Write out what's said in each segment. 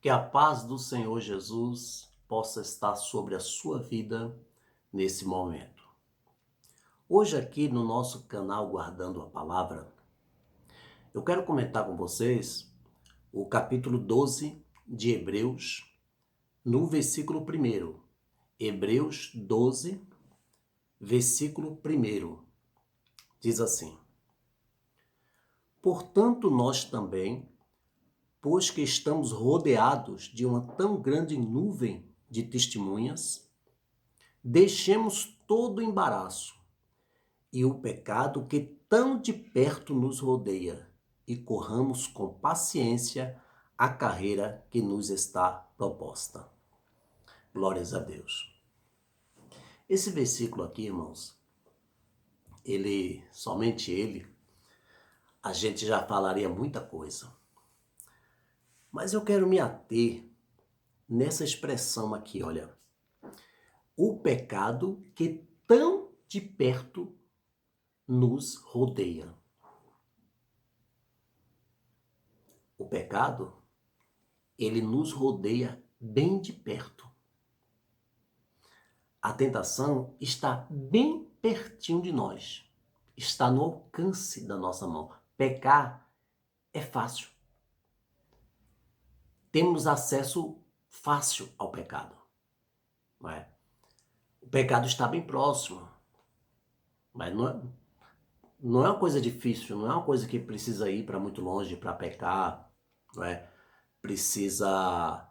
Que a paz do Senhor Jesus possa estar sobre a sua vida nesse momento. Hoje aqui no nosso canal Guardando a Palavra, eu quero comentar com vocês o capítulo 12 de Hebreus, no versículo 1. Hebreus 12, versículo 1. Diz assim: Portanto, nós também, pois que estamos rodeados de uma tão grande nuvem de testemunhas, deixemos todo o embaraço e o pecado que tão de perto nos rodeia e corramos com paciência a carreira que nos está proposta. Glórias a Deus. Esse versículo aqui, irmãos, somente ele, a gente já falaria muita coisa. Mas eu quero me ater nessa expressão aqui, olha. O pecado que tão de perto nos rodeia. O pecado, ele nos rodeia bem de perto. A tentação está bem pertinho de nós. Está no alcance da nossa mão. Pecar é fácil. Temos acesso fácil ao pecado. Não é? O pecado está bem próximo. Mas não é uma coisa difícil, não é uma coisa que precisa ir para muito longe para pecar. Não é? Precisa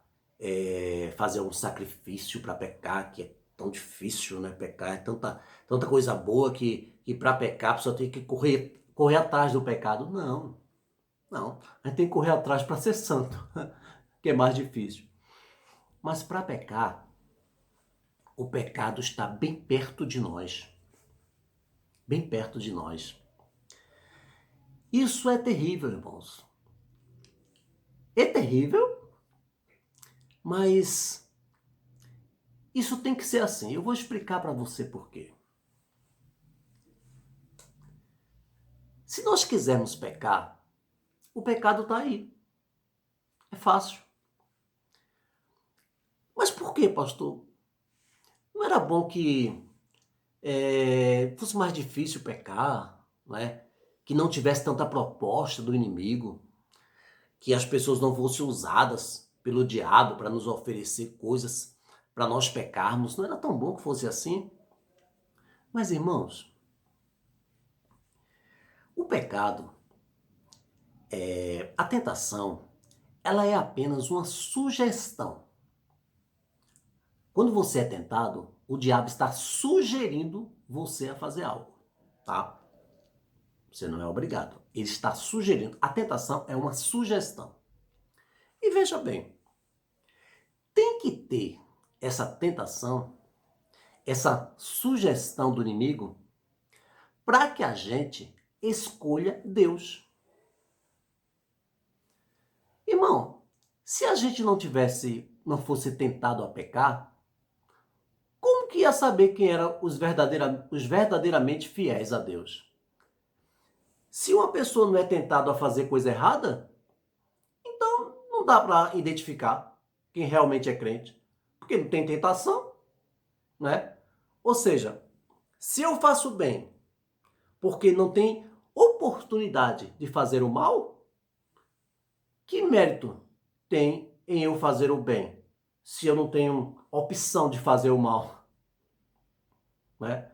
fazer um sacrifício para pecar, que é tão difícil, né? Pecar é tanta coisa boa que para pecar a pessoa tem que correr atrás do pecado. Não. A gente tem que correr atrás para ser santo, que é mais difícil. Mas para pecar, o pecado está bem perto de nós. Bem perto de nós. Isso é terrível, irmãos. É terrível, mas isso tem que ser assim. Eu vou explicar para você por quê. Se nós quisermos pecar, o pecado está aí. É fácil. Mas por quê, pastor? Não era bom que fosse mais difícil pecar, não é? Que não tivesse tanta proposta do inimigo, que as pessoas não fossem usadas pelo diabo para nos oferecer coisas para nós pecarmos. Não era tão bom que fosse assim? Mas, irmãos, o pecado, a tentação, ela é apenas uma sugestão. Quando você é tentado, o diabo está sugerindo você a fazer algo, tá? Você não é obrigado. Ele está sugerindo. A tentação é uma sugestão. E veja bem, tem que ter essa tentação, essa sugestão do inimigo, para que a gente escolha Deus. Irmão, se a gente não fosse tentado a pecar, como que ia saber quem eram os verdadeiramente fiéis a Deus? Se uma pessoa não é tentada a fazer coisa errada, então não dá para identificar quem realmente é crente, porque não tem tentação, né? Ou seja, se eu faço bem porque não tem oportunidade de fazer o mal, que mérito tem em eu fazer o bem, se eu não tenho opção de fazer o mal, né?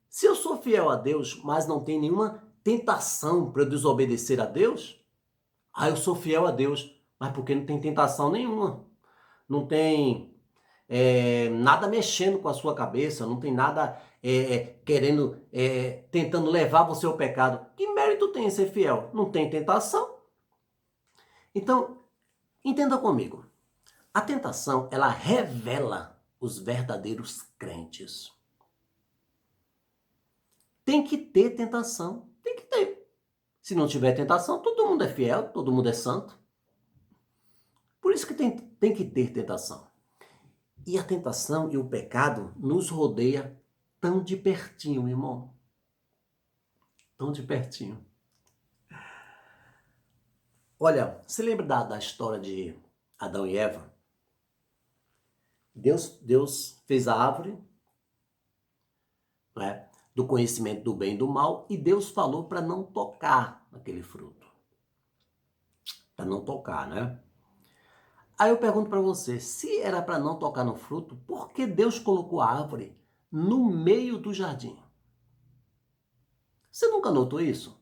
Se eu sou fiel a Deus, mas não tem nenhuma tentação para eu desobedecer a Deus, eu sou fiel a Deus, mas porque não tem tentação nenhuma. Não tem nada mexendo com a sua cabeça, não tem nada tentando levar você ao pecado. Que mérito tem em ser fiel? Não tem tentação. Então, entenda comigo. A tentação, ela revela os verdadeiros crentes. Tem que ter tentação. Tem que ter. Se não tiver tentação, todo mundo é fiel, todo mundo é santo. Por isso que tem que ter tentação. E a tentação e o pecado nos rodeia tão de pertinho, irmão. Tão de pertinho. Olha, você lembra da história de Adão e Eva? Deus fez a árvore, né, do conhecimento do bem e do mal, e Deus falou para não tocar naquele fruto. Para não tocar, né? Aí eu pergunto para você, se era para não tocar no fruto, por que Deus colocou a árvore no meio do jardim? Você nunca notou isso?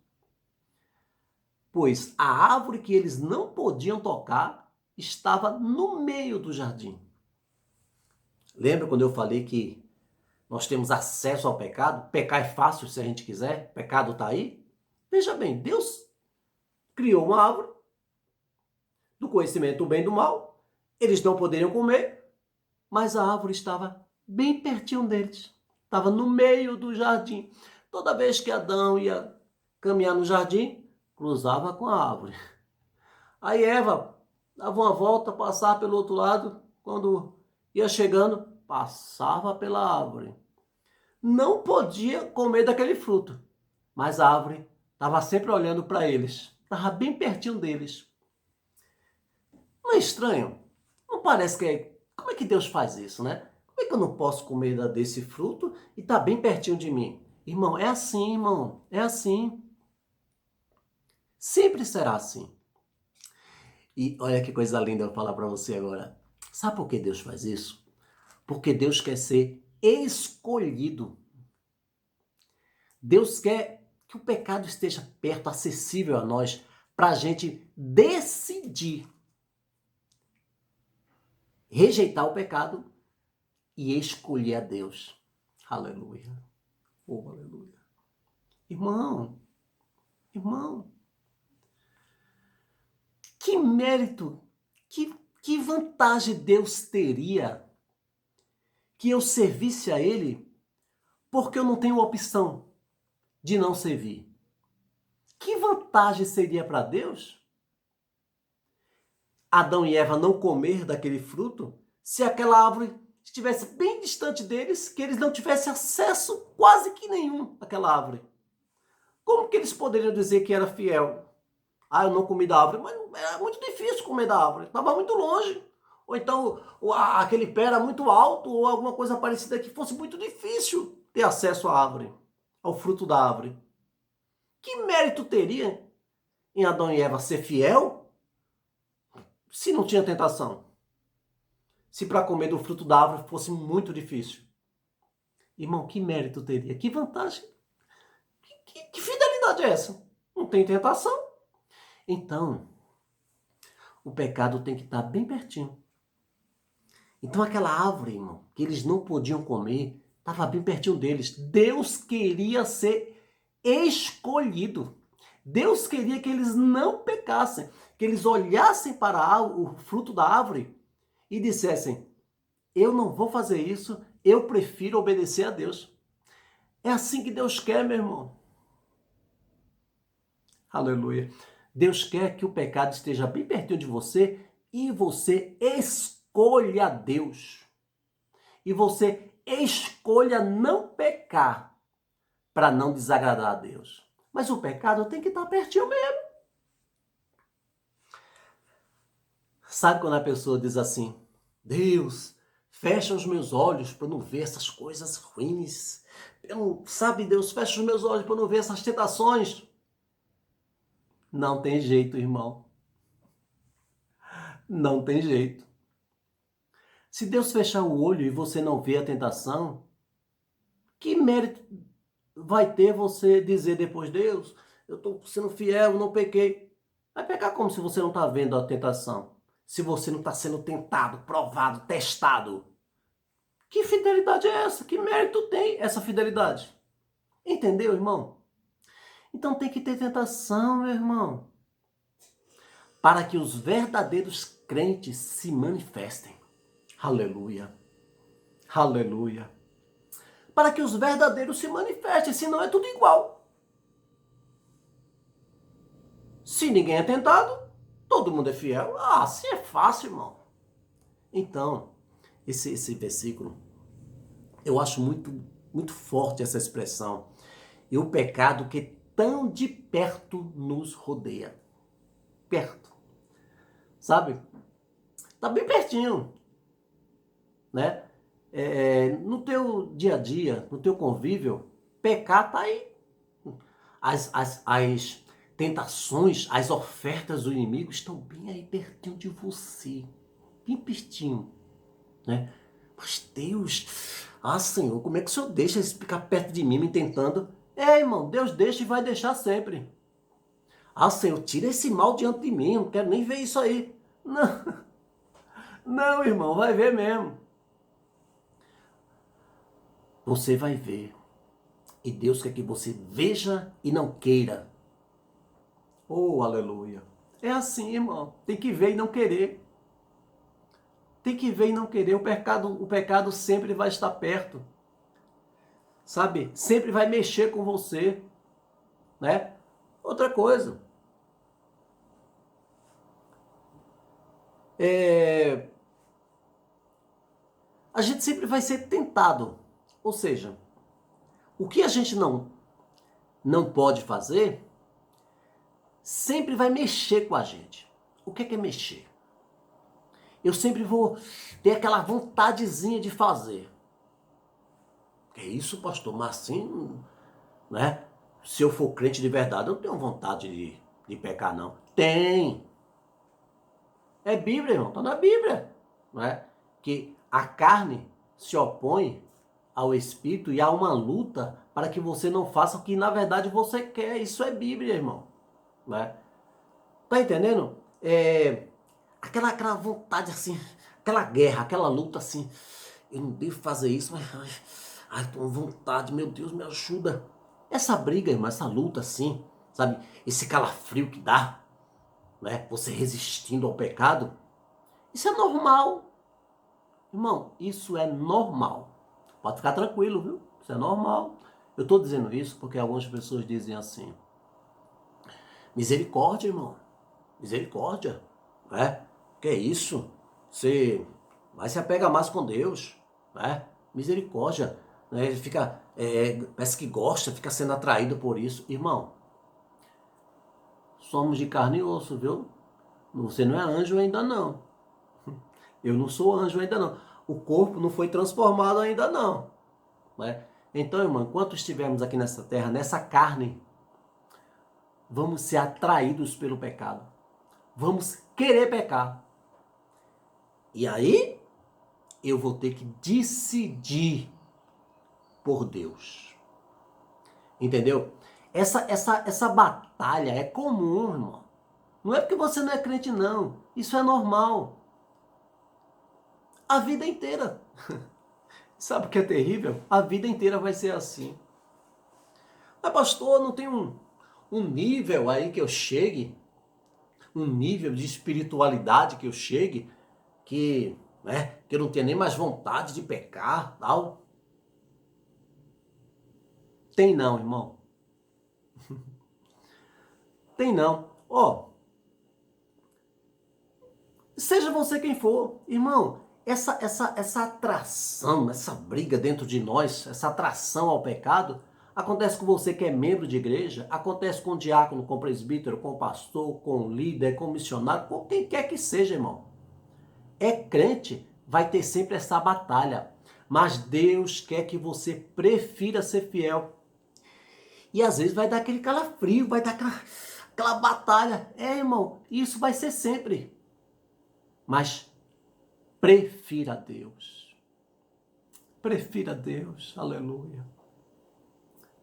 Pois a árvore que eles não podiam tocar estava no meio do jardim. Lembra quando eu falei que nós temos acesso ao pecado? Pecar é fácil se a gente quiser, pecado está aí. Veja bem, Deus criou uma árvore do conhecimento do bem e do mal. Eles não poderiam comer, mas a árvore estava bem pertinho deles. Estava no meio do jardim. Toda vez que Adão ia caminhar no jardim, cruzava com a árvore. Aí Eva dava uma volta, passava pelo outro lado. Quando ia chegando, passava pela árvore. Não podia comer daquele fruto, mas a árvore estava sempre olhando para eles. Estava bem pertinho deles. Não é estranho? Não parece que é... Como é que Deus faz isso, né? Como é que eu não posso comer desse fruto e está bem pertinho de mim? Irmão, é assim, irmão. É assim. Sempre será assim. E olha que coisa linda eu vou falar para você agora. Sabe por que Deus faz isso? Porque Deus quer ser escolhido. Deus quer que o pecado esteja perto, acessível a nós, para a gente decidir rejeitar o pecado e escolher a Deus. Aleluia. Oh, aleluia. Irmão, irmão, que mérito, que vantagem Deus teria que eu servisse a Ele porque eu não tenho opção de não servir? Que vantagem seria para Deus Adão e Eva não comer daquele fruto se aquela árvore estivesse bem distante deles, que eles não tivessem acesso quase que nenhum àquela árvore? Como que eles poderiam dizer que era fiel? Ah, eu não comi da árvore, mas era muito difícil comer da árvore, estava muito longe. Ou então aquele pé era muito alto, ou alguma coisa parecida que fosse muito difícil ter acesso à árvore, ao fruto da árvore. Que mérito teria em Adão e Eva ser fiel se não tinha tentação? Se para comer do fruto da árvore fosse muito difícil? Irmão, que mérito teria? Que vantagem? Que fidelidade é essa? Não tem tentação. Então, o pecado tem que estar bem pertinho. Então aquela árvore, irmão, que eles não podiam comer, estava bem pertinho deles. Deus queria ser escolhido. Deus queria que eles não pecassem, que eles olhassem para o fruto da árvore e dissessem: eu não vou fazer isso, eu prefiro obedecer a Deus. É assim que Deus quer, meu irmão. Aleluia. Deus quer que o pecado esteja bem pertinho de você e você escolha Deus. E você escolha não pecar para não desagradar a Deus. Mas o pecado tem que estar pertinho mesmo. Sabe quando a pessoa diz assim: Deus, fecha os meus olhos para não ver essas coisas ruins. Sabe, Deus, fecha os meus olhos para não ver essas tentações. Não tem jeito, irmão. Não tem jeito. Se Deus fechar o olho e você não vê a tentação, que mérito vai ter você dizer depois: Deus, eu estou sendo fiel, eu não pequei? Vai pecar como se você não está vendo a tentação? Se você não está sendo tentado, provado, testado? Que fidelidade é essa? Que mérito tem essa fidelidade? Entendeu, irmão? Então tem que ter tentação, meu irmão, para que os verdadeiros crentes se manifestem. Aleluia. Aleluia. Para que os verdadeiros se manifestem, senão é tudo igual. Se ninguém é tentado, todo mundo é fiel. Ah, assim é fácil, irmão. Então, esse versículo, eu acho muito forte essa expressão. E o pecado que tão de perto nos rodeia. perto, sabe? Tá bem pertinho, né? No teu dia a dia, no teu convívio, pecar tá aí. As tentações, as ofertas do inimigo estão bem aí pertinho de você, bem pertinho, né? Mas Deus, Senhor, como é que o Senhor deixa isso ficar perto de mim, me tentando? Irmão, Deus deixa e vai deixar sempre. Senhor, tira esse mal diante de mim, não quero nem ver isso aí. Não, não, irmão, vai ver mesmo. Você vai ver. E Deus quer que você veja e não queira. Oh, aleluia. É assim, irmão. Tem que ver e não querer. Tem que ver e não querer. O pecado sempre vai estar perto. Sabe? Sempre vai mexer com você, né? Outra coisa. A gente sempre vai ser tentado. Ou seja, o que a gente não pode fazer, sempre vai mexer com a gente. O que é mexer? Eu sempre vou ter aquela vontadezinha de fazer. Que isso, pastor? Mas assim, né? Se eu for crente de verdade, eu não tenho vontade de pecar, não. Tem. É Bíblia, irmão. Está na Bíblia. Não é? Que a carne se opõe ao Espírito e há uma luta para que você não faça o que na verdade você quer. Isso é Bíblia, irmão. Não é? Tá entendendo? Aquela vontade assim, aquela guerra, aquela luta assim. Eu não devo fazer isso, mas tô com vontade, meu Deus, me ajuda. Essa briga, irmão, essa luta assim, sabe? Esse calafrio que dá, né? Você resistindo ao pecado. Isso é normal. Irmão, isso é normal. Pode ficar tranquilo, viu? Isso é normal. Eu estou dizendo isso porque algumas pessoas dizem assim: misericórdia, irmão. Misericórdia. Né? Que é isso? Você vai se apega mais com Deus. Né? Misericórdia. Né? Ele fica, parece que gosta, fica sendo atraído por isso. Irmão, somos de carne e osso, viu? Você não é anjo ainda não. Eu não sou anjo ainda não. O corpo não foi transformado ainda não. Né? Então, irmão, enquanto estivermos aqui nessa terra, nessa carne, vamos ser atraídos pelo pecado. Vamos querer pecar. E aí, eu vou ter que decidir por Deus. Entendeu? Essa batalha é comum, irmão. Não é porque você não é crente, não. Isso é normal. A vida inteira. Sabe o que é terrível? A vida inteira vai ser assim. Mas, pastor, não tem um nível aí que eu chegue, um nível de espiritualidade que eu chegue, que eu não tenha nem mais vontade de pecar, tal. Tem não, irmão. Tem não. Seja você quem for, irmão, essa atração, essa briga dentro de nós, essa atração ao pecado, acontece com você que é membro de igreja, acontece com o diácono, com o presbítero, com o pastor, com o líder, com o missionário, com quem quer que seja, irmão. É crente, vai ter sempre essa batalha. Mas Deus quer que você prefira ser fiel. E às vezes vai dar aquele calafrio, vai dar aquela batalha. Irmão, isso vai ser sempre. Mas prefira Deus. Prefira Deus. Aleluia.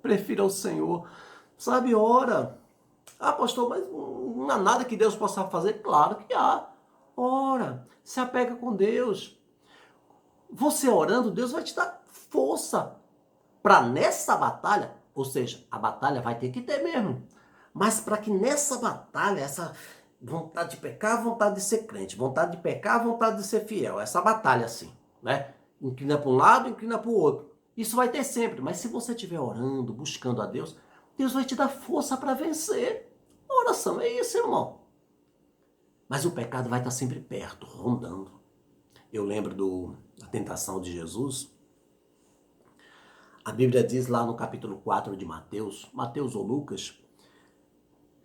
Prefira o Senhor. Sabe, ora. Pastor, mas não há nada que Deus possa fazer? Claro que há. Ora, se apega com Deus. Você orando, Deus vai te dar força para nessa batalha, ou seja, a batalha vai ter que ter mesmo, mas para que nessa batalha, essa vontade de pecar, vontade de ser crente, vontade de pecar, vontade de ser fiel, essa batalha assim, né? Inclina para um lado, inclina para o outro. Isso vai ter sempre, mas se você estiver orando, buscando a Deus, Deus vai te dar força para vencer. A oração é isso, irmão. Mas o pecado vai estar sempre perto, rondando. Eu lembro da tentação de Jesus. A Bíblia diz lá no capítulo 4 de Mateus ou Lucas,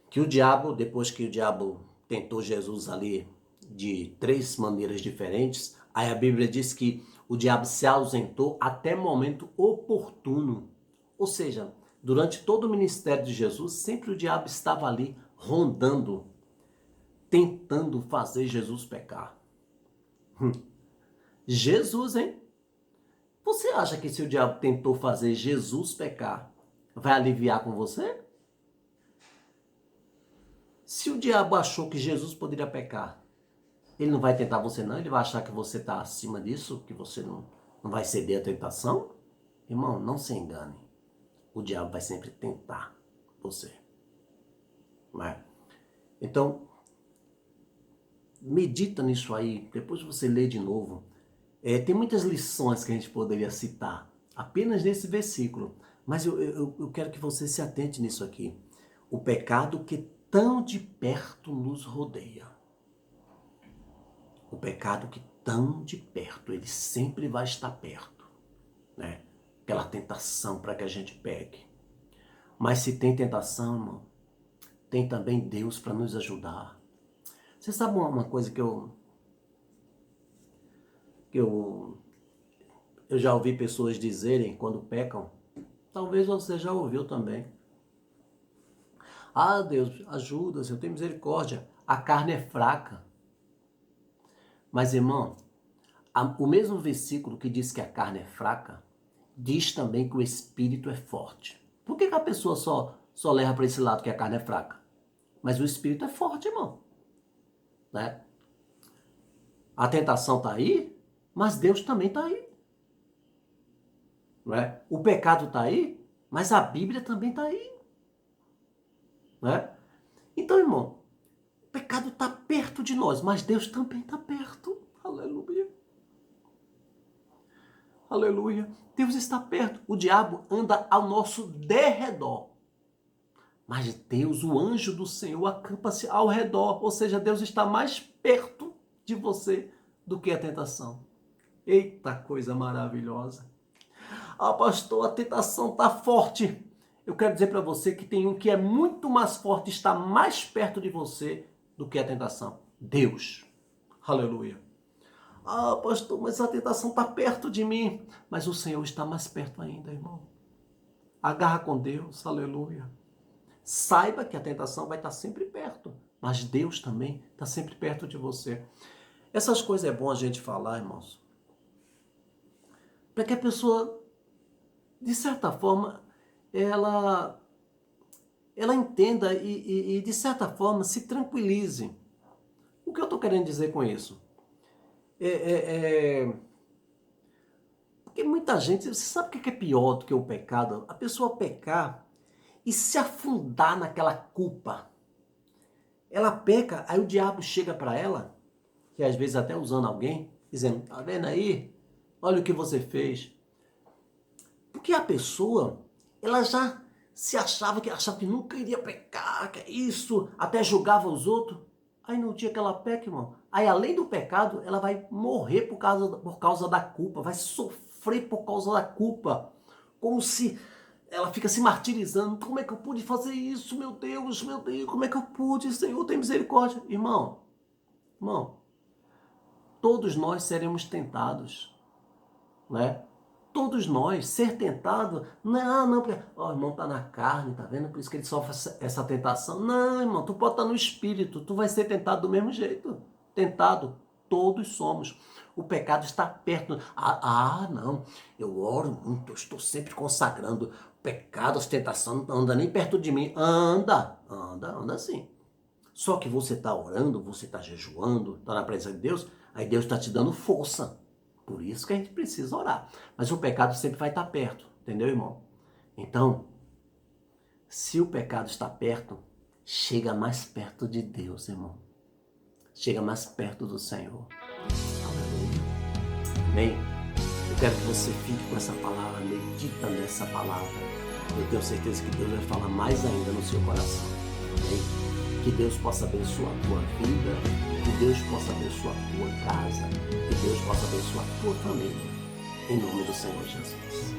que o diabo, depois que o diabo tentou Jesus ali de 3 maneiras diferentes, aí a Bíblia diz que o diabo se ausentou até momento oportuno. Ou seja, durante todo o ministério de Jesus, sempre o diabo estava ali rondando, tentando fazer Jesus pecar. Jesus, hein? Você acha que se o diabo tentou fazer Jesus pecar, vai aliviar com você? Se o diabo achou que Jesus poderia pecar, ele não vai tentar você não? Ele vai achar que você está acima disso? Que você não vai ceder à tentação? Irmão, não se engane. O diabo vai sempre tentar você. Não é? Então, medita nisso aí. Depois você lê de novo. Tem muitas lições que a gente poderia citar. Apenas nesse versículo. Mas eu quero que você se atente nisso aqui. O pecado que tão de perto nos rodeia. O pecado que tão de perto, ele sempre vai estar perto, né? Aquela tentação para que a gente pegue. Mas se tem tentação, irmão, tem também Deus para nos ajudar. Você sabe uma coisa que eu já ouvi pessoas dizerem quando pecam? Talvez você já ouviu também. Ah, Deus, ajuda, Senhor, tem misericórdia. A carne é fraca. Mas, irmão, o mesmo versículo que diz que a carne é fraca, diz também que o espírito é forte. Por que a pessoa só leva para esse lado que a carne é fraca? Mas o espírito é forte, irmão. Né? A tentação está aí, mas Deus também está aí. Não é? O pecado está aí, mas a Bíblia também está aí. Não é? Então, irmão, o pecado está perto de nós, mas Deus também está perto. Aleluia. Aleluia. Deus está perto. O diabo anda ao nosso derredor. Mas Deus, o anjo do Senhor, acampa-se ao redor. Ou seja, Deus está mais perto de você do que a tentação. Eita coisa maravilhosa. Ah, pastor, a tentação está forte. Eu quero dizer para você que tem um que é muito mais forte, está mais perto de você do que a tentação. Deus. Aleluia. Ah, pastor, mas a tentação está perto de mim. Mas o Senhor está mais perto ainda, irmão. Agarra com Deus, aleluia. Saiba que a tentação vai estar sempre perto, mas Deus também está sempre perto de você. Essas coisas é bom a gente falar, irmãos, para que a pessoa, de certa forma, ela entenda e, de certa forma, se tranquilize. O que eu estou querendo dizer com isso? Porque muita gente, você sabe o que é pior do que o pecado? A pessoa pecar e se afundar naquela culpa. Ela peca, aí o diabo chega para ela, que às vezes até usando alguém, dizendo, tá vendo aí? Olha o que você fez. Porque a pessoa, ela já se achava que nunca iria pecar, que é isso, até julgava os outros. Aí no dia que ela peca, irmão, aí além do pecado, ela vai morrer por causa da culpa, vai sofrer por causa da culpa. Como se ela fica se martirizando. Como é que eu pude fazer isso, meu Deus, como é que eu pude, Senhor, tem misericórdia. Irmão, todos nós seremos tentados, né? Todos nós, ser tentado, não, porque o irmão está na carne, tá vendo? Por isso que ele sofre essa tentação. Não, irmão, tu pode estar no espírito, tu vai ser tentado do mesmo jeito. Tentado, todos somos. O pecado está perto. Não, eu oro muito, eu estou sempre consagrando. O pecado, a tentação não anda nem perto de mim. Anda sim. Só que você está orando, você está jejuando, está na presença de Deus, aí Deus está te dando força. Por isso que a gente precisa orar. Mas o pecado sempre vai estar perto, entendeu, irmão? Então, se o pecado está perto, chega mais perto de Deus, irmão. Chega mais perto do Senhor. Aleluia. Amém? Eu quero que você fique com essa palavra, medita nessa palavra. Eu tenho certeza que Deus vai falar mais ainda no seu coração. Amém? Que Deus possa abençoar a tua vida, que Deus possa abençoar a tua casa, que Deus possa abençoar a tua família. Em nome do Senhor Jesus.